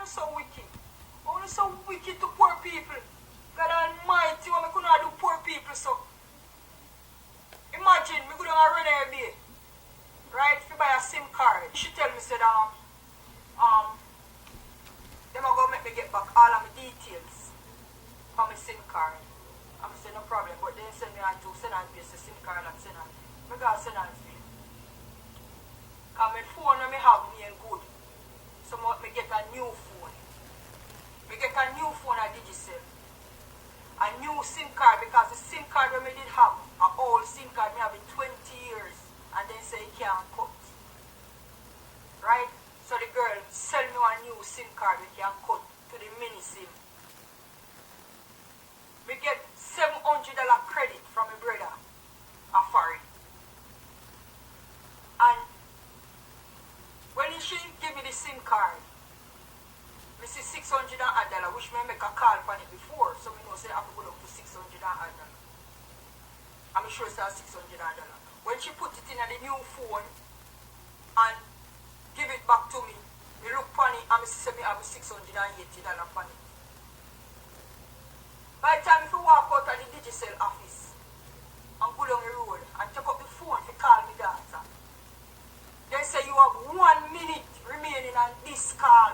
so wicked. Only so wicked to poor people. God Almighty, what me could not do poor people so. Imagine me go down a Renner Bay, right? If you buy a SIM card, she tell me said them are gonna make me get back all of my details from my SIM card. I say no problem, but then send me on to send and paste the SIM card and send on. Me go send and feel. Cause my phone when me have me and good. So me get a new phone. Me get a new phone at Digicel. A new SIM card because the SIM card when me did have, an old SIM card me have it 20 years and then say it can't cut. Right? So the girl sell me a new SIM card we can cut to the mini SIM. We get $700 credit from my brother, a foreign. And when she give me the SIM card, I see $600, which may make a call for it before, so I know say I have to go up to $600. I'm sure it's $600. When she put it in the new phone and give it back to me, I look for it and I see me have $680 for it. By the time if you walk out of the Digicel office and go down the road and take up the phone to call me daughter, they say you have 1 minute remaining on this call.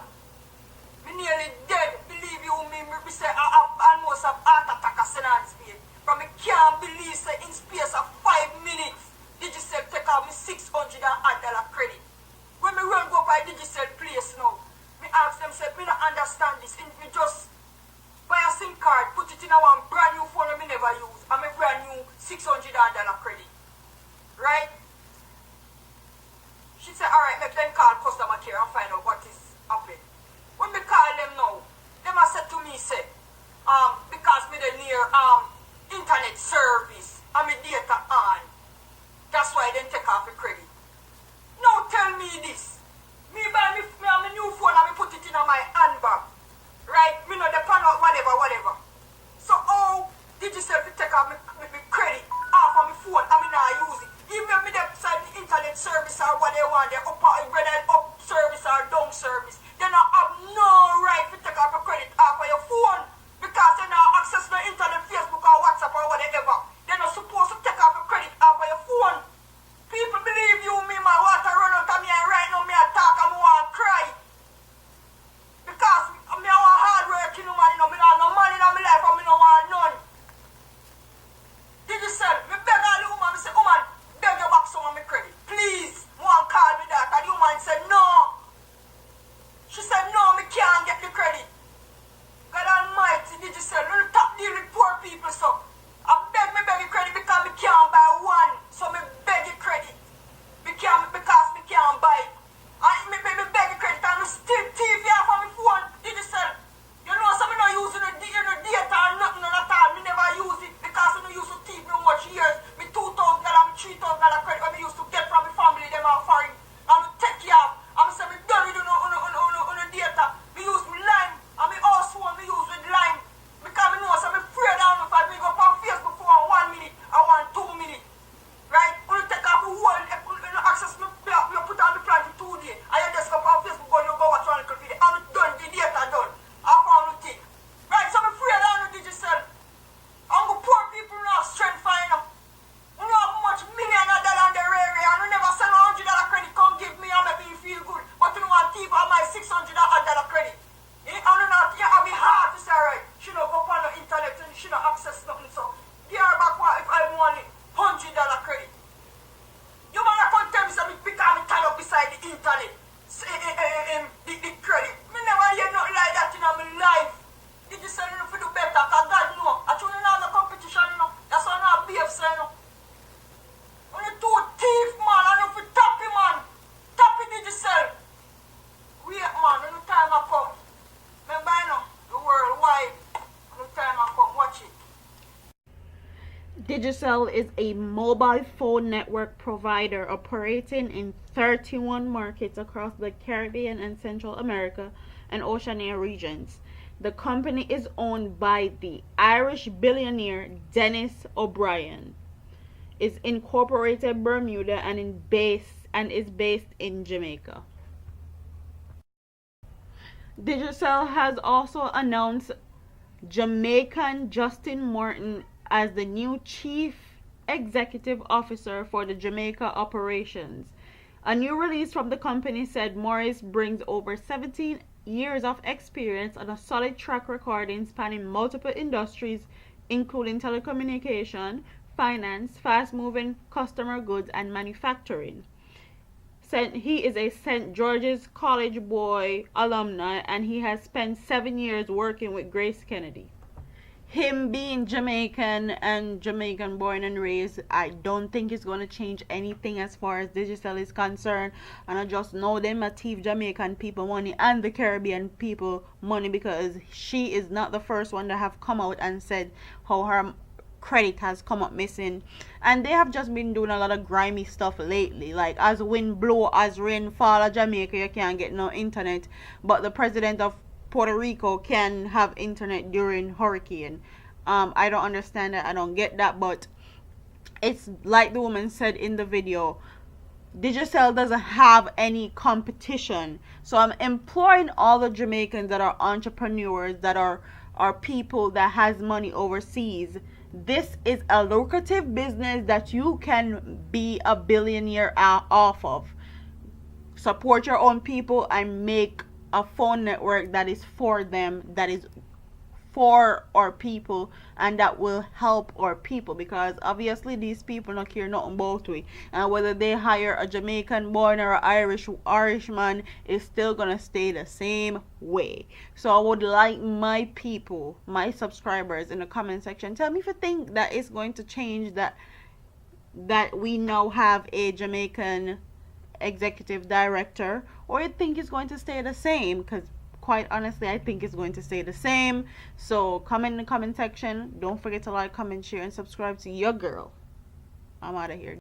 Me nearly dead, believe you me say I have almost have heart attack a senate speed. From me can't believe say in space of 5 minutes, Digicel take out me $600 credit. When me run go by Digicel place now, me ask them say me not understand this. Me just buy a SIM card, put it in a one brand new phone me never use, and me brand new $600 credit. Right? She said, alright, make them call customer care and find out what is happening. When me call them now, them a said to me, say, because me the near internet service and me data on, that's why they take off the credit. Now tell me this. Me buy me a new phone and me put it in my handbag. Right? Me know the pan out whatever. So how did you say to take off me credit off of my phone and me not use it? Even if me decide the internet service or what they want, they whether up service or down service, they not have no right to take off your credit off of your phone because they not access no internet, Facebook or WhatsApp or whatever. They're not supposed to take off your credit off of your phone. People believe you, me, my water run out of me and right now me a talk and me want to cry. Because me a want hard working woman, you know, me not no money in my life and me no want none. Digicel, me beg all the woman, me say, woman, beg you back some of my credit. Please, one call me that. And the woman said, no. She said, no, me can't get the credit. God Almighty, Digicel, you top deal with poor people, so. I beg you credit because me can't buy one. So me beg you credit. Because me can't buy it. And me beg you credit and me still Teef off on my phone. Digicel. You know, so me not using the data or nothing at all. Me never use it because I don't use to Teef no much years. Me $2,000, me $3,000 credit when me used to get from my family, them are foreign. And me take you off. And me say me done with the data. Me use me Lime. And me also want me use with Lime. Because me know so me afraid down if I go up on Facebook for 1 minute, I want 2 minutes. Right? When you take off the whole, you access me, you put on the plan for 2 days. And you just go up on Facebook and you go watch one little video. And it's done, the data done. I found the thing. Right? So me afraid down with Digicel. And the poor people now strength fine now. You know how much million of dollars in the area and you never send $100 credit come give me and make me feel good. But you know what, Teef on my $600 credit. And you know, you have it hard to say, right, she don't go on the internet and she don't access nothing. So, give her back what if I want it, $100 credit. You might not tell me something because I tie up beside the internet. The credit. Me never hear nothing like that in my life. Did you say you to do better? Because God know. I told you not the competition, you know. That's why I'm not BF saying, you know. When you do Teef, man, and you for tap it, man. Tap it, Digicel. Wait, man, when the time I come. Remember, you know, the worldwide. When the time I come, watch it. Digicel is a mobile phone network provider operating in 31 markets across the Caribbean and Central America and Oceania regions. The company is owned by the Irish billionaire Dennis O'Brien, is incorporated Bermuda and is based in Jamaica. Digicel has also announced Jamaican Justin Morton as the new Chief Executive Officer for the Jamaica operations. A new release from the company said Morris brings over 17 years of experience and a solid track record spanning multiple industries, including telecommunication, finance, fast moving consumer goods, and manufacturing. He is a St. George's College boy alumni, and he has spent 7 years working with Grace Kennedy. Him being Jamaican and Jamaican born and raised, I don't think it's going to change anything as far as Digicel is concerned. And I just know them a Teef Jamaican people money and the Caribbean people money, because she is not the first one to have come out and said how her credit has come up missing, and they have just been doing a lot of grimy stuff lately, like as wind blow, as rain fall at Jamaica, you can't get no internet, but the president of Puerto Rico can have internet during hurricane. I don't understand that, I don't get that, but it's like the woman said in the video, Digicel doesn't have any competition. So I'm imploring all the Jamaicans that are entrepreneurs, that are people that has money overseas. This is a lucrative business that you can be a billionaire off of. Support your own people and make a phone network that is for them, that is for our people, and that will help our people, because obviously these people don't care nothing about we, and whether they hire a Jamaican born or an Irishman is still gonna stay the same way. So I would like my people, my subscribers, in the comment section, tell me if you think that it's going to change, that we now have a Jamaican executive director, or you think it's going to stay the same, because quite honestly I think it's going to stay the same. So comment in the comment section. Don't forget to like, comment, share, and subscribe to your girl. I'm out of here.